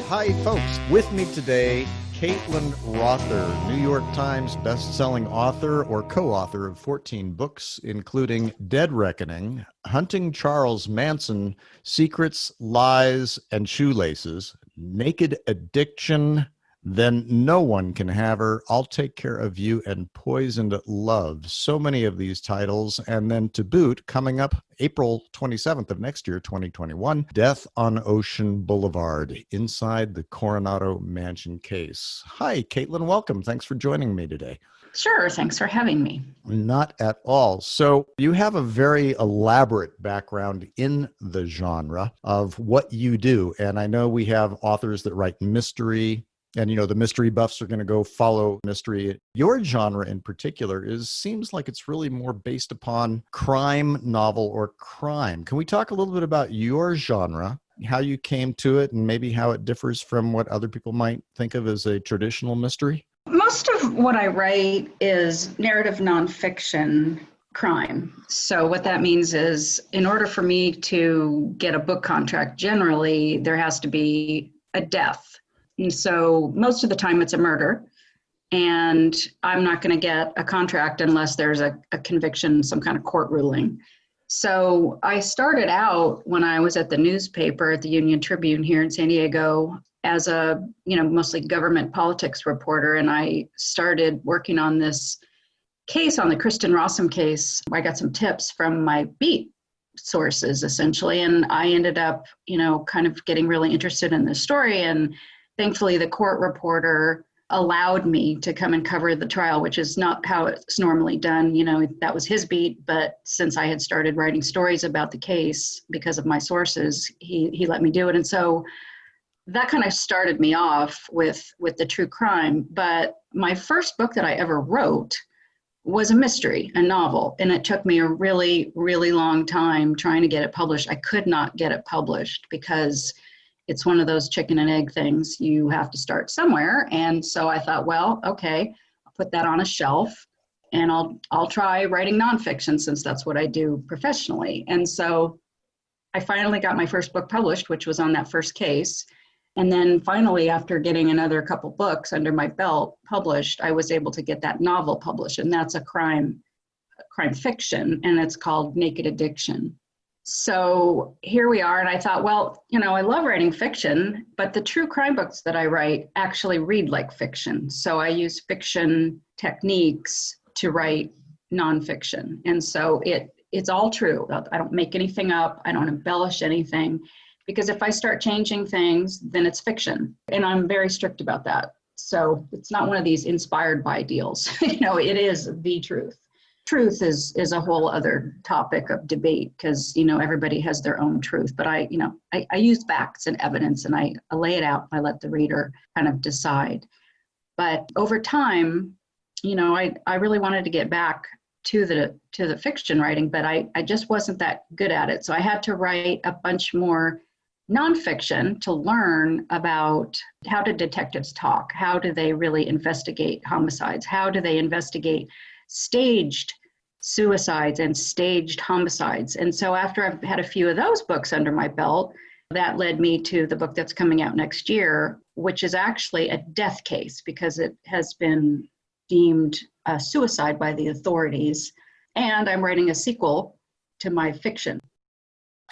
Hi, folks. With me today, Caitlin Rother, New York Times bestselling author or co-author of 14 books, including Dead Reckoning, Hunting Charles Manson, Secrets, Lies, and Shoelaces, Naked Addiction, Then No One Can Have Her, I'll Take Care of You, and Poisoned Love. So many of these titles. And then to boot, coming up April 27th of next year, 2021, Death on Ocean Boulevard, Inside the Coronado Mansion Case. Hi, Caitlin. Welcome. Thanks for joining me today. Sure. Thanks for having me. Not at all. So you have a very elaborate background in the genre of what you do. And I know we have authors that write mystery, and, the mystery buffs are going to go follow mystery. Your genre in particular seems like it's really more based upon crime novel or crime. Can we talk a little bit about your genre, how you came to it, and maybe how it differs from what other people might think of as a traditional mystery? Most of what I write is narrative nonfiction crime. So what that means is, in order for me to get a book contract, generally, there has to be a death. And so most of the time it's a murder, and I'm not going to get a contract unless there's a conviction, some kind of court ruling. So I started out when I was at the newspaper at the Union Tribune here in San Diego as a, mostly government politics reporter. And I started working on this case, on the Kristen Rossum case. I got some tips from my beat sources, essentially. And I ended up, kind of getting really interested in this story. And thankfully, the court reporter allowed me to come and cover the trial, which is not how it's normally done. That was his beat. But since I had started writing stories about the case because of my sources, he let me do it. And so that kind of started me off with the true crime. But my first book that I ever wrote was a mystery, a novel. And it took me a really, really long time trying to get it published. I could not get it published because it's one of those chicken and egg things. You have to start somewhere. And so I thought, well, okay, I'll put that on a shelf and I'll try writing nonfiction, since that's what I do professionally. And so I finally got my first book published, which was on that first case. And then finally, after getting another couple books under my belt published, I was able to get that novel published. And that's a crime fiction, and it's called Naked Addiction. So here we are, and I thought, well, I love writing fiction, but the true crime books that I write actually read like fiction. So I use fiction techniques to write nonfiction. And so it's all true. I don't make anything up. I don't embellish anything, because if I start changing things, then it's fiction. And I'm very strict about that. So it's not one of these inspired by deals. It is the truth. Truth is a whole other topic of debate, because everybody has their own truth. But I use facts and evidence, and I lay it out. I let the reader kind of decide. But over time, I really wanted to get back to the fiction writing, but I just wasn't that good at it. So I had to write a bunch more nonfiction to learn about how do detectives talk? How do they really investigate homicides? How do they investigate staged suicides and staged homicides? And so after I've had a few of those books under my belt, that led me to the book that's coming out next year, which is actually a death case, because it has been deemed a suicide by the authorities. And I'm writing a sequel to my fiction.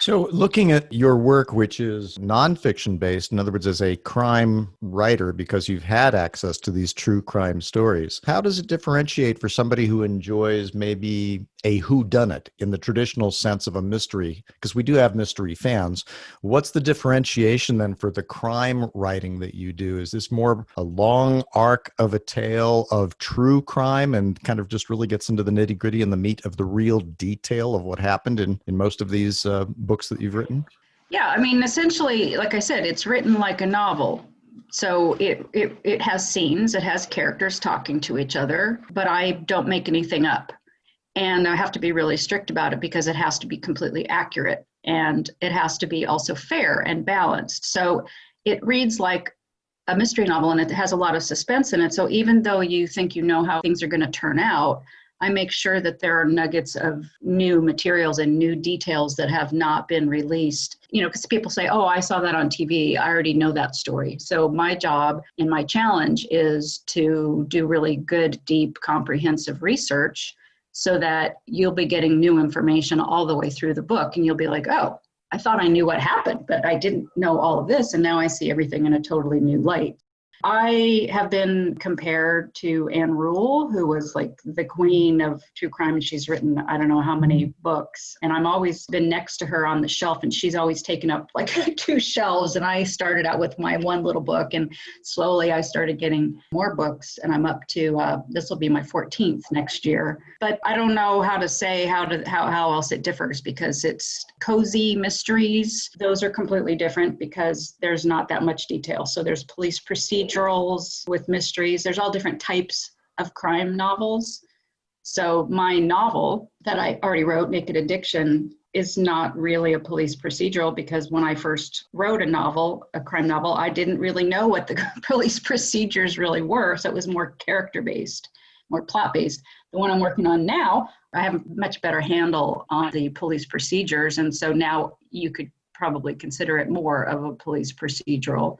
So looking at your work, which is nonfiction based, in other words, as a crime writer, because you've had access to these true crime stories, how does it differentiate for somebody who enjoys maybe a whodunit in the traditional sense of a mystery? Because we do have mystery fans. What's the differentiation then for the crime writing that you do? Is this more a long arc of a tale of true crime and kind of just really gets into the nitty gritty and the meat of the real detail of what happened in most of these books that you've written? Yeah, I mean, essentially, like I said, it's written like a novel. So it has scenes, it has characters talking to each other, but I don't make anything up. And I have to be really strict about it because it has to be completely accurate, and it has to be also fair and balanced. So it reads like a mystery novel, and it has a lot of suspense in it. So even though you think you know how things are going to turn out, I make sure that there are nuggets of new materials and new details that have not been released. Because people say, oh, I saw that on TV. I already know that story. So my job and my challenge is to do really good, deep, comprehensive research so that you'll be getting new information all the way through the book. And you'll be like, oh, I thought I knew what happened, but I didn't know all of this. And now I see everything in a totally new light. I have been compared to Anne Rule, who was like the queen of true crime. She's written, I don't know how many books. And I'm always been next to her on the shelf, and she's always taken up like 2 shelves. And I started out with my one little book, and slowly I started getting more books. And I'm up to, this will be my 14th next year. But I don't know how to say how else it differs, because it's cozy mysteries. Those are completely different because there's not that much detail. So there's police procedurals with mysteries. There's all different types of crime novels. So my novel that I already wrote, Naked Addiction, is not really a police procedural, because when I first wrote a crime novel, I didn't really know what the police procedures really were. So it was more character-based, more plot-based. The one I'm working on now, I have a much better handle on the police procedures. And so now you could probably consider it more of a police procedural.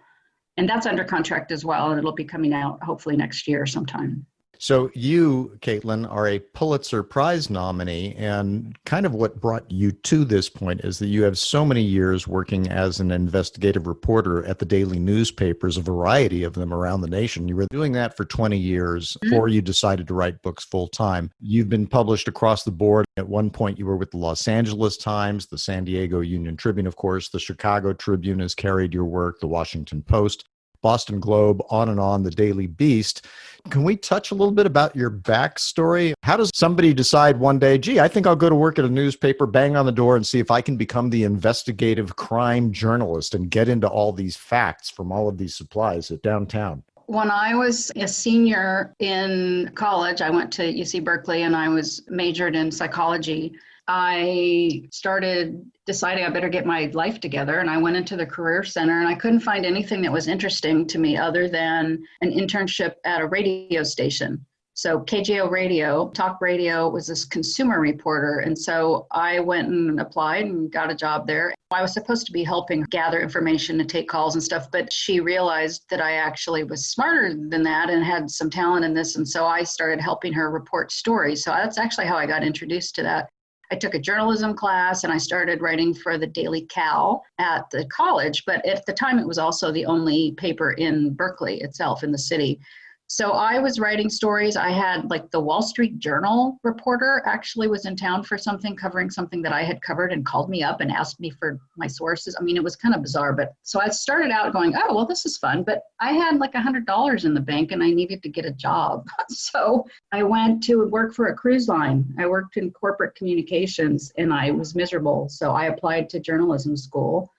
And that's under contract as well, and it'll be coming out hopefully next year sometime. So you, Caitlin, are a Pulitzer Prize nominee, and kind of what brought you to this point is that you have so many years working as an investigative reporter at the daily newspapers, a variety of them around the nation. You were doing that for 20 years before you decided to write books full time. You've been published across the board. At one point, you were with the Los Angeles Times, the San Diego Union Tribune, of course, the Chicago Tribune has carried your work, the Washington Post, Boston Globe, on and on, the Daily Beast. Can we touch a little bit about your backstory? How does somebody decide one day, gee, I think I'll go to work at a newspaper, bang on the door, and see if I can become the investigative crime journalist and get into all these facts from all of these supplies at downtown? When I was a senior in college, I went to UC Berkeley and I was majored in psychology. I started deciding I better get my life together, and I went into the Career Center, and I couldn't find anything that was interesting to me other than an internship at a radio station. So KGO Radio, talk radio, was this consumer reporter. And so I went and applied and got a job there. I was supposed to be helping gather information and take calls and stuff, but she realized that I actually was smarter than that and had some talent in this. And so I started helping her report stories. So that's actually how I got introduced to that. I took a journalism class and I started writing for the Daily Cal at the college, but at the time it was also the only paper in Berkeley itself, in the city. So I was writing stories. I had like the Wall Street Journal reporter actually was in town for something, covering something that I had covered, and called me up and asked me for my sources. I mean, it was kind of bizarre, but so I started out going, oh, well, this is fun. But I had like $100 in the bank and I needed to get a job. So I went to work for a cruise line. I worked in corporate communications and I was miserable. So I applied to journalism school.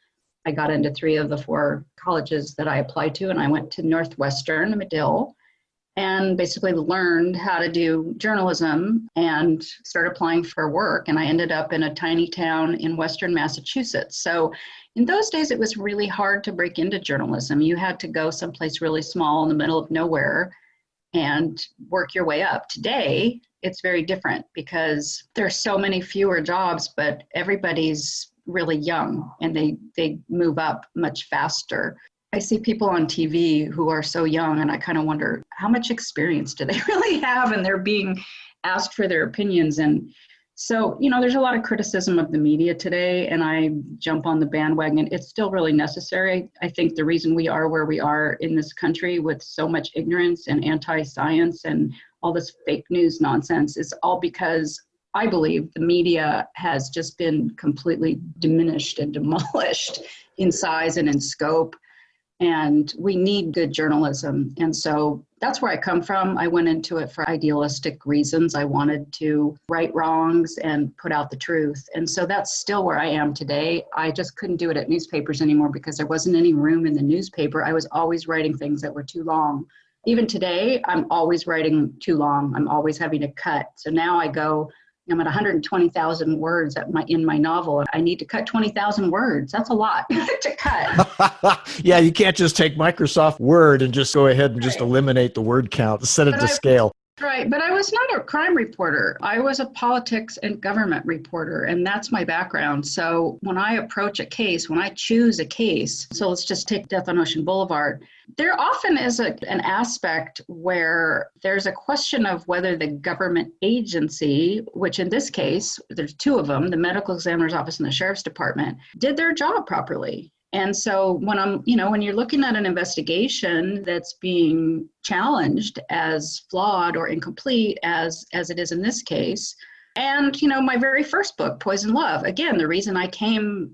I got into 3 of the 4 colleges that I applied to, and I went to Northwestern, Medill, and basically learned how to do journalism and started applying for work. And I ended up in a tiny town in Western Massachusetts. So in those days, it was really hard to break into journalism. You had to go someplace really small in the middle of nowhere and work your way up. Today, it's very different because there's so many fewer jobs, but everybody's really young and they move up much faster. I see people on TV who are so young, and I kind of wonder, how much experience do they really have? And they're being asked for their opinions. And so, there's a lot of criticism of the media today, and I jump on the bandwagon. It's still really necessary. I think the reason we are where we are in this country with so much ignorance and anti-science and all this fake news nonsense is all because I believe the media has just been completely diminished and demolished in size and in scope. And we need good journalism. And so that's where I come from. I went into it for idealistic reasons. I wanted to right wrongs and put out the truth. And so that's still where I am today. I just couldn't do it at newspapers anymore because there wasn't any room in the newspaper. I was always writing things that were too long. Even today, I'm always writing too long. I'm always having to cut. So now I'm at 120,000 words in my novel. I need to cut 20,000 words. That's a lot to cut. Yeah, you can't just take Microsoft Word and just go ahead and just eliminate the word count, set it to scale. Right, but I was not a crime reporter. I was a politics and government reporter, and that's my background. So when I approach a case, when I choose a case, so let's just take Death on Ocean Boulevard, there often is an aspect where there's a question of whether the government agency, which in this case, there's two of them, the medical examiner's office and the sheriff's department, did their job properly. And so when you're looking at an investigation that's being challenged as flawed or incomplete as it is in this case, and my very first book, Poison Love, again, the reason I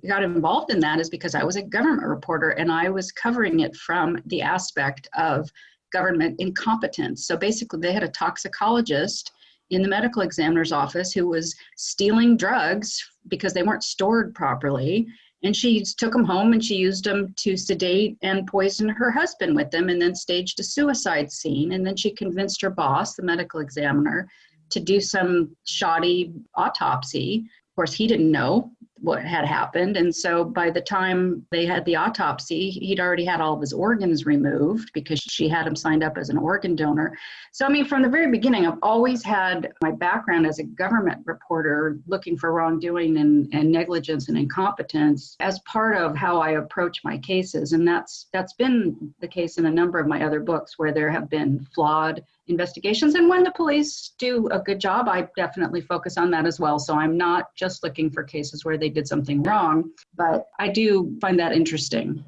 got involved in that is because I was a government reporter and I was covering it from the aspect of government incompetence. So basically, they had a toxicologist in the medical examiner's office who was stealing drugs because they weren't stored properly. And she took them home and she used them to sedate and poison her husband with them and then staged a suicide scene. And then she convinced her boss, the medical examiner, to do some shoddy autopsy. Of course, he didn't know what had happened. And so by the time they had the autopsy, he'd already had all of his organs removed because she had him signed up as an organ donor. So, from the very beginning, I've always had my background as a government reporter looking for wrongdoing and negligence and incompetence as part of how I approach my cases. And that's been the case in a number of my other books where there have been flawed investigations. And when the police do a good job, I definitely focus on that as well. So I'm not just looking for cases where they did something wrong, but I do find that interesting.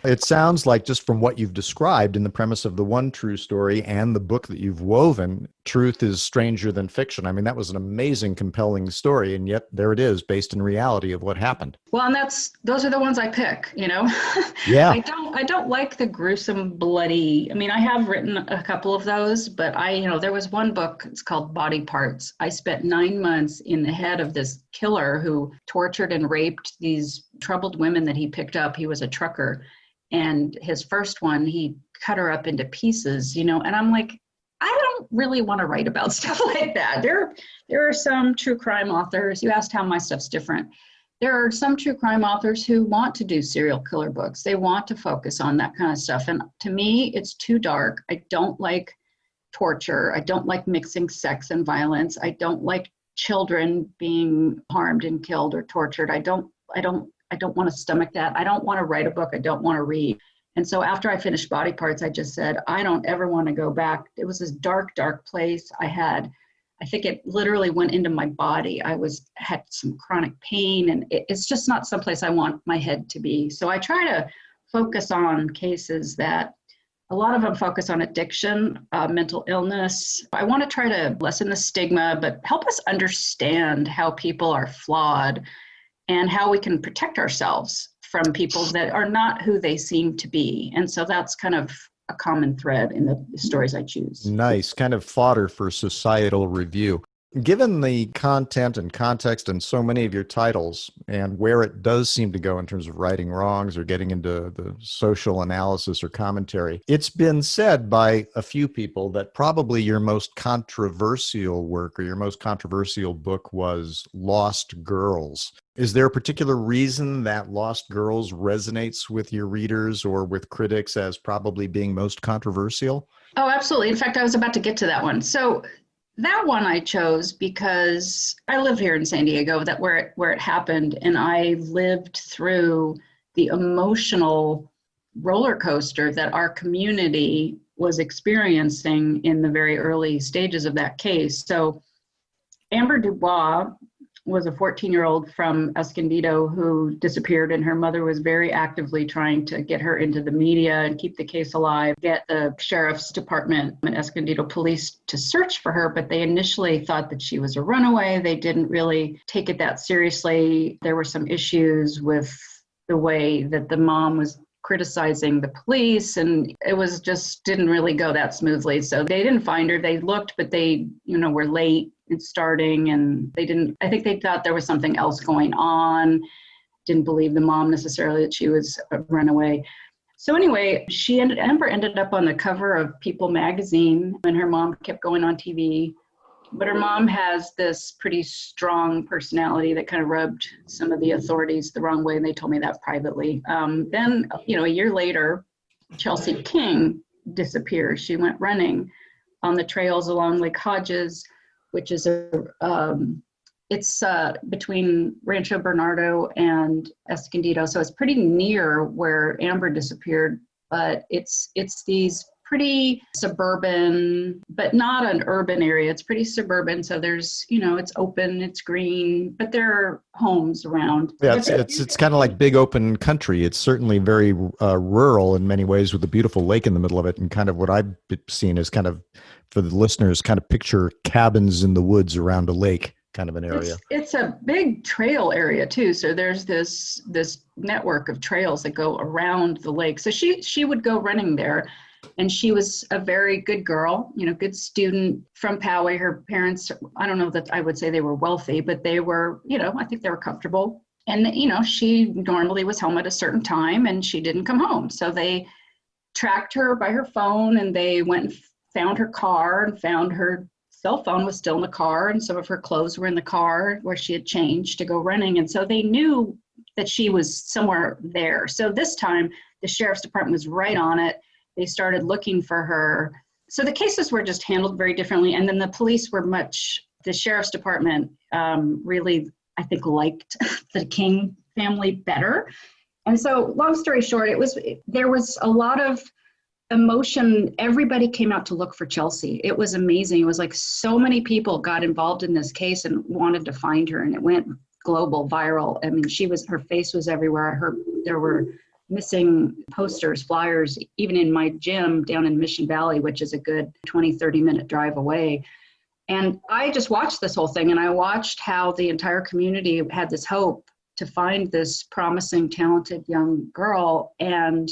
It sounds like, just from what you've described in the premise of the one true story and the book that you've woven, truth is stranger than fiction. That was an amazing, compelling story, and yet there it is, based in reality of what happened. Well, and those are the ones I pick, Yeah. I don't like the gruesome, bloody. I have written a couple of those, but there was one book, it's called Body Parts. I spent 9 months in the head of this killer who tortured and raped these troubled women that he picked up. He was a trucker. And his first one, he cut her up into pieces, and I'm like, I don't really want to write about stuff like that. There are some true crime authors. You asked how my stuff's different. There are some true crime authors who want to do serial killer books. They want to focus on that kind of stuff. And to me, it's too dark. I don't like torture. I don't like mixing sex and violence. I don't like children being harmed and killed or tortured. I don't want to stomach that. I don't want to write a book I don't want to read. And so after I finished Body Parts, I just said, I don't ever want to go back. It was this dark, dark place. I think it literally went into my body. Had some chronic pain, and it's just not someplace I want my head to be. So I try to focus on cases that a lot of them focus on addiction, mental illness. I want to try to lessen the stigma, but help us understand how people are flawed and how we can protect ourselves from people that are not who they seem to be. And so that's kind of a common thread in the stories I choose. Nice, kind of fodder for societal review. Given the content and context in so many of your titles, and where it does seem to go in terms of righting wrongs or getting into the social analysis or commentary, it's been said by a few people that probably your most controversial work or your most controversial book was Lost Girls. Is there a particular reason that Lost Girls resonates with your readers or with critics as probably being most controversial? Oh, absolutely. In fact, I was about to get to that one. So that one I chose because I live here in San Diego, where it happened, and I lived through the emotional roller coaster that our community was experiencing in the very early stages of that case. So Amber Dubois was a 14-year-old from Escondido who disappeared, and her mother was very actively trying to get her into the media and keep the case alive, get the sheriff's department and Escondido police to search for her, but they initially thought that she was a runaway. They didn't really take it that seriously. There were some issues with the way that the mom was criticizing the police, and it was just didn't really go that smoothly. So they didn't find her. They looked, but they, were late in starting, and I think they thought there was something else going on. Didn't believe the mom necessarily that she was a runaway. So anyway, Amber ended up on the cover of People magazine, and her mom kept going on TV. But her mom has this pretty strong personality that kind of rubbed some of the authorities the wrong way, and they told me that privately. Then, a year later, Chelsea King disappears. She went running. on the trails along Lake Hodges, which is it's between Rancho Bernardo and Escondido. So it's pretty near where Amber disappeared, but it's these pretty suburban, but not an urban area. It's pretty suburban. So there's, it's open, it's green, but there are homes around. Yeah, it's kind of like big open country. It's certainly very rural in many ways, with a beautiful lake in the middle of it. And kind of what I've seen is kind of, for the listeners, kind of picture cabins in the woods around a lake, kind of an area. It's a big trail area too. So there's this network of trails that go around the lake. So she would go running there. And she was a very good girl, good student from Poway. Her parents, I don't know that I would say they were wealthy, but they were, I think they were comfortable. And, she normally was home at a certain time and she didn't come home. So they tracked her by her phone and they went and found her car and found her cell phone was still in the car. And some of her clothes were in the car where she had changed to go running. And so they knew that she was somewhere there. So this time the sheriff's department was right on it. They started looking for her. So the cases were just handled very differently. And then the police were the sheriff's department really, I think, liked the King family better. And so long story short, there was a lot of emotion. Everybody came out to look for Chelsea. It was amazing. It was like so many people got involved in this case and wanted to find her. And it went global, viral. I mean, her face was everywhere. There were missing posters, flyers, even in my gym down in Mission Valley, which is a good 20, 30-minute drive away. And I just watched this whole thing, and I watched how the entire community had this hope to find this promising, talented young girl. And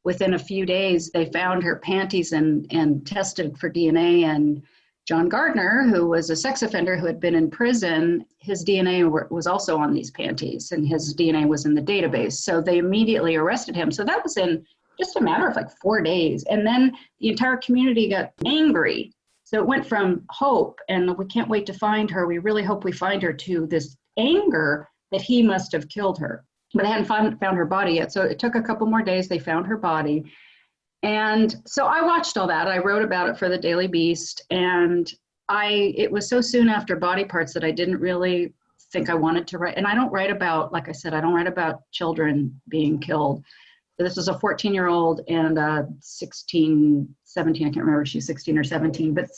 within a few days, they found her panties and tested for DNA. And John Gardner, who was a sex offender who had been in prison, his DNA was also on these panties, and his DNA was in the database. So they immediately arrested him. So that was in just a matter of like 4 days. And then the entire community got angry. So it went from hope and we can't wait to find her, we really hope we find her, to this anger that he must have killed her. But they hadn't found her body yet. So it took a couple more days. They found her body. And so I watched all that. I wrote about it for the Daily Beast, and it was so soon after Body Parts that I didn't really think I wanted to write. And I don't write about, like I said, I don't write about children being killed. So this was a 14-year-old and a 16, 17, I can't remember if she was 16 or 17, but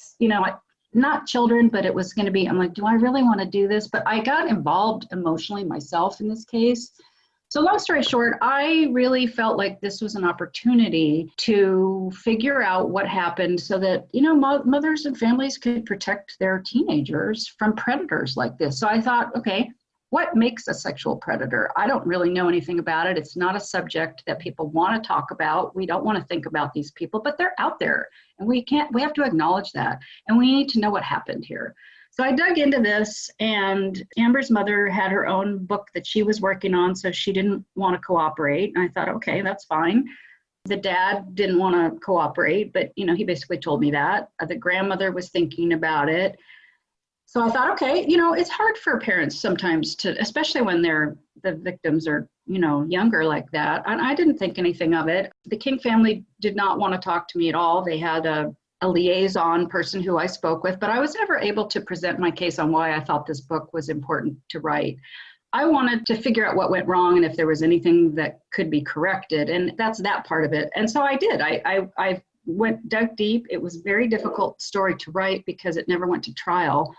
not children, but it was going to be, I'm like, do I really want to do this? But I got involved emotionally myself in this case. So long story short, I really felt like this was an opportunity to figure out what happened so that, mothers and families could protect their teenagers from predators like this. So I thought, okay, what makes a sexual predator? I don't really know anything about it. It's not a subject that people want to talk about. We don't want to think about these people, but they're out there and we have to acknowledge that. And we need to know what happened here. So I dug into this, and Amber's mother had her own book that she was working on, so she didn't want to cooperate. And I thought, okay, that's fine. The dad didn't want to cooperate, but he basically told me that. The grandmother was thinking about it. So I thought, okay, it's hard for parents sometimes to, especially when the victims are, younger like that. And I didn't think anything of it. The King family did not want to talk to me at all. They had a liaison person who I spoke with, but I was never able to present my case on why I thought this book was important to write. I wanted to figure out what went wrong and if there was anything that could be corrected, and that's that part of it. And so I did. I dug deep. It was a very difficult story to write because it never went to trial.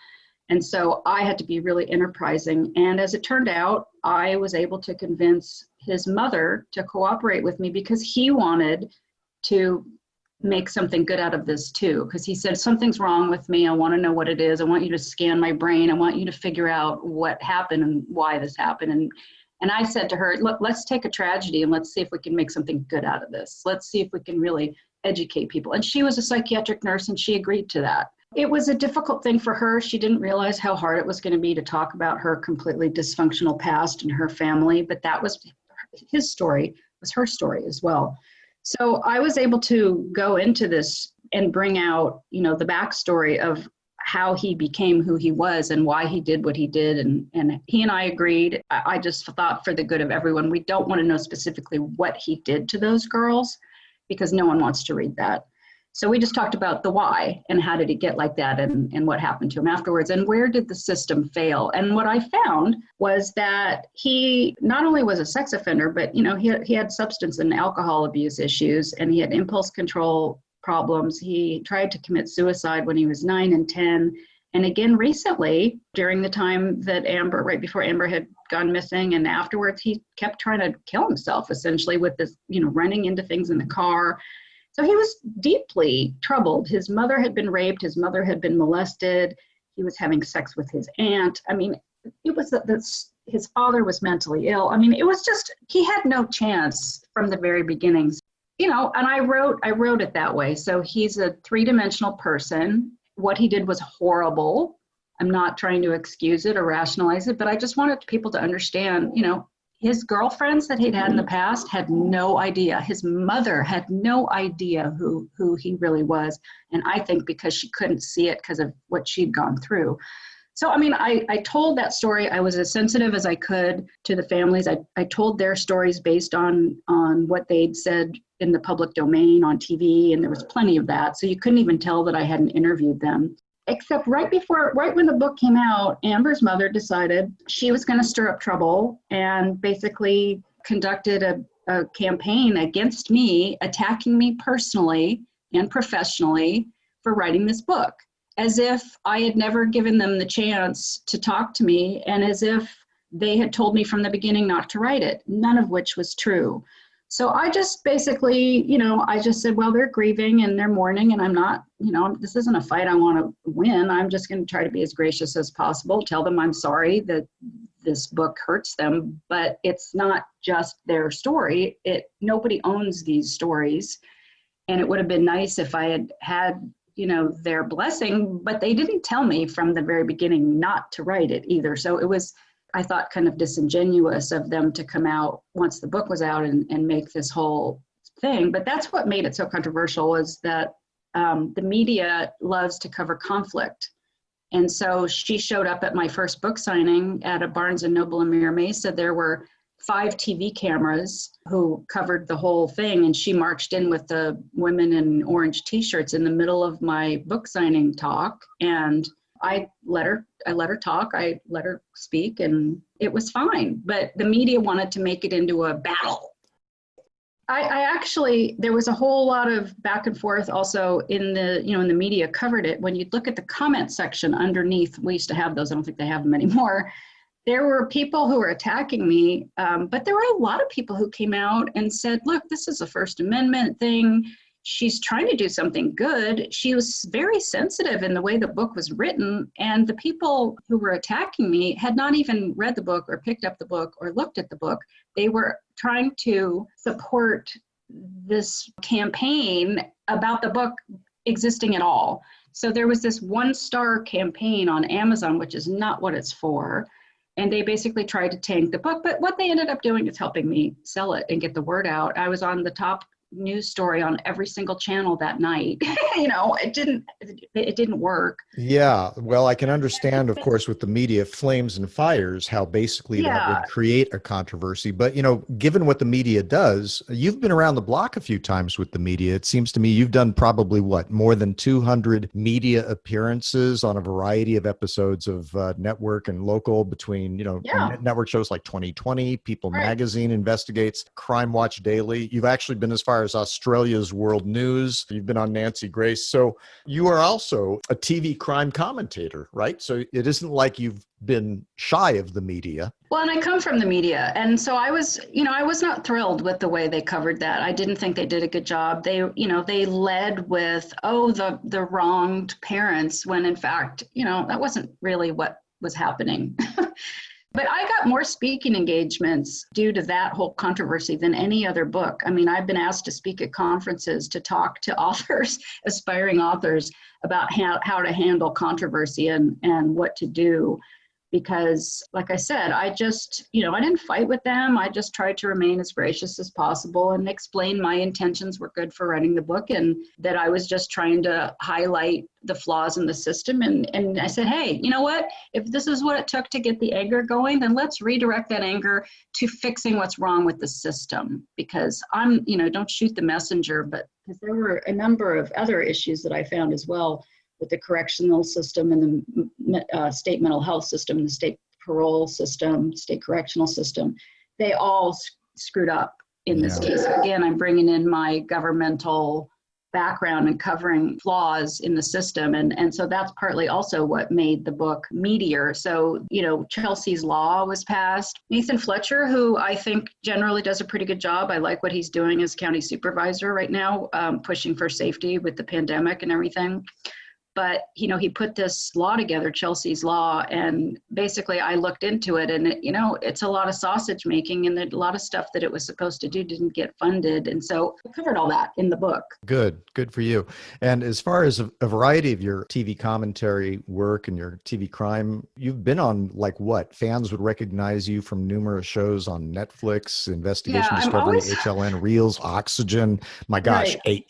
And so I had to be really enterprising. And as it turned out, I was able to convince his mother to cooperate with me because he wanted to make something good out of this too. Because he said, something's wrong with me. I want to know what it is. I want you to scan my brain. I want you to figure out what happened and why this happened. And I said to her, look, let's take a tragedy and let's see if we can make something good out of this. Let's see if we can really educate people. And she was a psychiatric nurse and she agreed to that. It was a difficult thing for her. She didn't realize how hard it was going to be to talk about her completely dysfunctional past and her family, but that was his story, was her story as well. So I was able to go into this and bring out, the backstory of how he became who he was and why he did what he did. And he and I agreed. I just thought for the good of everyone, we don't want to know specifically what he did to those girls because no one wants to read that. So we just talked about the why and how did he get like that and what happened to him afterwards and where did the system fail. And what I found was that he not only was a sex offender, but he had substance and alcohol abuse issues, and he had impulse control problems. He tried to commit suicide when he was 9 and 10. And again, recently, during the time that right before Amber had gone missing and afterwards, he kept trying to kill himself, essentially, with this, running into things in the car. So he was deeply troubled. His mother had been raped. His mother had been molested. He was having sex with his aunt. I mean, it was his father was mentally ill. I mean, it was just, he had no chance from the very beginnings. And I wrote it that way. So he's a three-dimensional person. What he did was horrible. I'm not trying to excuse it or rationalize it, but I just wanted people to understand, his girlfriends that he'd had in the past had no idea. His mother had no idea who he really was. And I think because she couldn't see it because of what she'd gone through. So, I mean, I told that story. I was as sensitive as I could to the families. I told their stories based on what they'd said in the public domain on TV, and there was plenty of that. So you couldn't even tell that I hadn't interviewed them. Except right when the book came out, Amber's mother decided she was going to stir up trouble and basically conducted a campaign against me, attacking me personally and professionally for writing this book, as if I had never given them the chance to talk to me and as if they had told me from the beginning not to write it, none of which was true. So I just basically, I just said, well, they're grieving and they're mourning and I'm not, this isn't a fight I want to win. I'm just going to try to be as gracious as possible, tell them I'm sorry that this book hurts them, but it's not just their story. Nobody owns these stories. And it would have been nice if I had their blessing, but they didn't tell me from the very beginning not to write it either. So it was, I thought, kind of disingenuous of them to come out once the book was out and make this whole thing. But that's what made it so controversial, was that the media loves to cover conflict. And so she showed up at my first book signing at a Barnes & Noble in Mira Mesa. There were 5 TV cameras who covered the whole thing. And she marched in with the women in orange t-shirts in the middle of my book signing talk. And I let her talk, I let her speak, and it was fine. But the media wanted to make it into a battle. I actually, there was a whole lot of back and forth also in the media covered it. When you look at the comment section underneath, we used to have those, I don't think they have them anymore. There were people who were attacking me, but there were a lot of people who came out and said, look, this is a First Amendment thing. She's trying to do something good. She was very sensitive in the way the book was written. And the people who were attacking me had not even read the book or picked up the book or looked at the book. They were trying to support this campaign about the book existing at all. So there was this 1-star campaign on Amazon, which is not what it's for. And they basically tried to tank the book. But what they ended up doing is helping me sell it and get the word out. I was on the top news story on every single channel that night. It didn't work. Yeah, well, I can understand, of course, with the media flames and fires, how basically that would create a controversy. But, given what the media does, you've been around the block a few times with the media. It seems to me you've done probably more than 200 media appearances on a variety of episodes of network and local, between, network shows like 2020, People Magazine investigates, Crime Watch Daily. You've actually been as far as Australia's World News. You've been on Nancy Grace. So you are also a TV crime commentator, right? So it isn't like you've been shy of the media. Well, and I come from the media. And so I was not thrilled with the way they covered that. I didn't think they did a good job. They led with, the wronged parents, when in fact, that wasn't really what was happening. But I got more speaking engagements due to that whole controversy than any other book. I mean, I've been asked to speak at conferences to talk to authors, aspiring authors, about how to handle controversy and what to do. because like I said, I just, I didn't fight with them. I just tried to remain as gracious as possible and explain my intentions were good for writing the book, and that I was just trying to highlight the flaws in the system. And I said, hey, you know what? If this is what it took to get the anger going, then let's redirect that anger to fixing what's wrong with the system. Because don't shoot the messenger, but because there were a number of other issues that I found as well with the correctional system and the state mental health system, and the state parole system, state correctional system. They all screwed up in this case. Again, I'm bringing in my governmental background and covering flaws in the system. And so that's partly also what made the book meatier. So, Chelsea's Law was passed. Nathan Fletcher, who I think generally does a pretty good job. I like what he's doing as county supervisor right now, pushing for safety with the pandemic and everything. But, he put this law together, Chelsea's Law, and basically I looked into it, and it's a lot of sausage making, and a lot of stuff that it was supposed to do didn't get funded. And so I covered all that in the book. Good for you. And as far as a variety of your TV commentary work and your TV crime, you've been on like what? Fans would recognize you from numerous shows on Netflix, Investigation Discovery, HLN, Reels, Oxygen, my gosh, Right.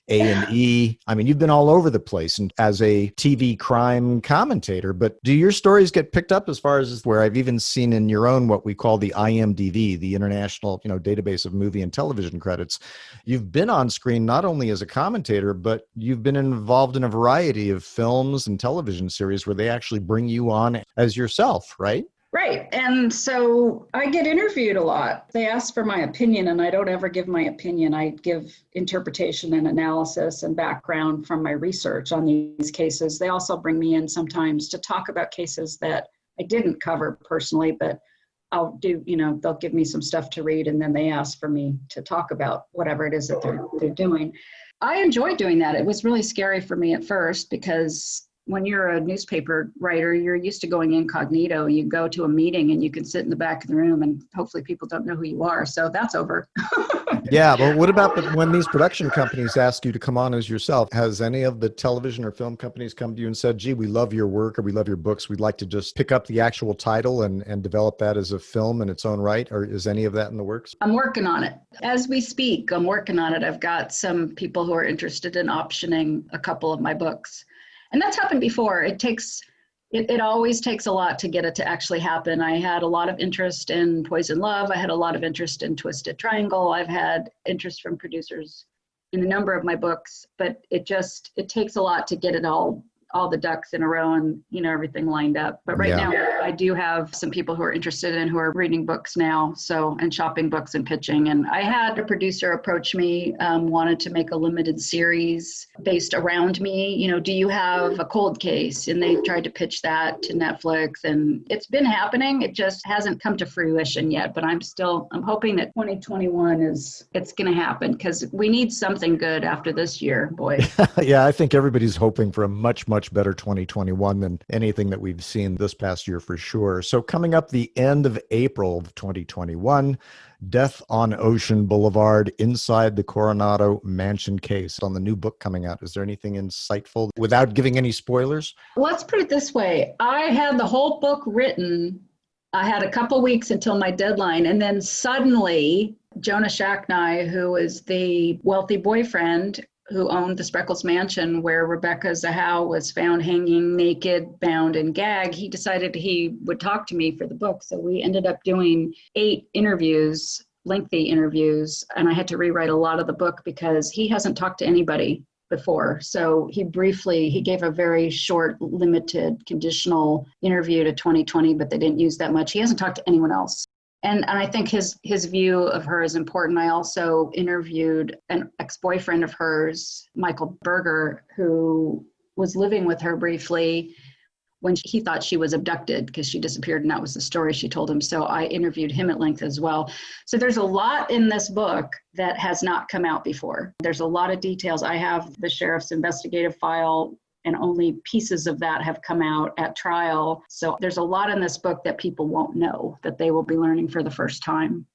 A&E. I mean, you've been all over the place and as a TV crime commentator, but do your stories get picked up as far as where I've even seen in your own, what we call the IMDb, the International, Database of Movie and Television Credits. You've been on screen not only as a commentator, but you've been involved in a variety of films and television series where they actually bring you on as yourself, right? Right. And so I get interviewed a lot. They ask for my opinion, and I don't ever give my opinion. I give interpretation and analysis and background from my research on these cases. They also bring me in sometimes to talk about cases that I didn't cover personally, but I'll do, they'll give me some stuff to read, and then they ask for me to talk about whatever it is that they're doing. I enjoy doing that. It was really scary for me at first because when you're a newspaper writer, you're used to going incognito. You go to a meeting and you can sit in the back of the room and hopefully people don't know who you are. So that's over. Yeah, but what about when these production companies ask you to come on as yourself? Has any of the television or film companies come to you and said, gee, we love your work or we love your books. We'd like to just pick up the actual title and develop that as a film in its own right? Or is any of that in the works? I'm working on it. As we speak, I'm working on it. I've got some people who are interested in optioning a couple of my books. And that's happened before. It always takes a lot to get it to actually happen. I had a lot of interest in Poison Love. I had a lot of interest in Twisted Triangle. I've had interest from producers in a number of my books, but it takes a lot to get it all the ducks in a row and, everything lined up. But right now I do have some people who are interested in who are reading books now. And shopping books and pitching. And I had a producer approach me, wanted to make a limited series based around me. Do you have a cold case? And they tried to pitch that to Netflix, and it's been happening. It just hasn't come to fruition yet, but I'm hoping that 2021 it's going to happen because we need something good after this year, boy. Yeah, I think everybody's hoping for a much better 2021 than anything that we've seen this past year for sure. So coming up the end of April of 2021, Death on Ocean Boulevard, Inside the Coronado Mansion Case on the new book coming out. Is there anything insightful without giving any spoilers? Let's put it this way. I had the whole book written. I had a couple weeks until my deadline. And then suddenly Jonah Shacknai, who is the wealthy boyfriend who owned the Spreckles Mansion where Rebecca Zahau was found hanging naked, bound, and gagged, he decided he would talk to me for the book. So we ended up doing 8 interviews, lengthy interviews, and I had to rewrite a lot of the book because he hasn't talked to anybody before. So he gave a very short, limited, conditional interview to 2020, but they didn't use that much. He hasn't talked to anyone else. And I think his view of her is important. I also interviewed an ex-boyfriend of hers, Michael Berger, who was living with her briefly when he thought she was abducted because she disappeared, and that was the story she told him. So I interviewed him at length as well. So there's a lot in this book that has not come out before. There's a lot of details. I have the sheriff's investigative file, and only pieces of that have come out at trial. So there's a lot in this book that people won't know, that they will be learning for the first time.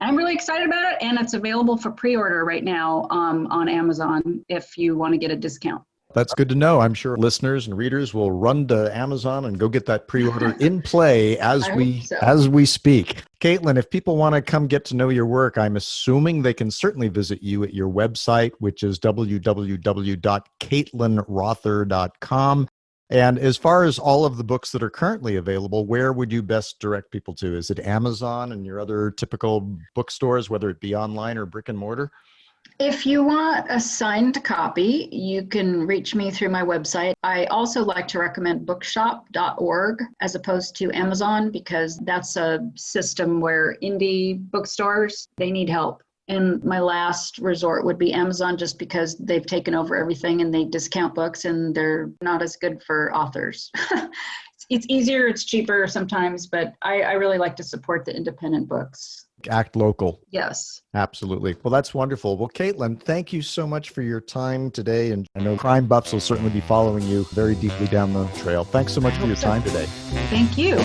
I'm really excited about it, and it's available for pre-order right now on Amazon if you want to get a discount. That's good to know. I'm sure listeners and readers will run to Amazon and go get that pre-order in play as we speak. Caitlin, if people want to come get to know your work, I'm assuming they can certainly visit you at your website, which is www.caitlinrother.com. And as far as all of the books that are currently available, where would you best direct people to? Is it Amazon and your other typical bookstores, whether it be online or brick and mortar? If you want a signed copy, you can reach me through my website. I also like to recommend bookshop.org as opposed to Amazon, because that's a system where indie bookstores, they need help. And my last resort would be Amazon, just because they've taken over everything and they discount books and they're not as good for authors. It's easier, it's cheaper sometimes, but I really like to support the independent books. Act local. Yes. Absolutely. Well, that's wonderful. Well, Caitlin, thank you so much for your time today. And I know crime buffs will certainly be following you very deeply down the trail. Thanks so much for your time today. Thank you.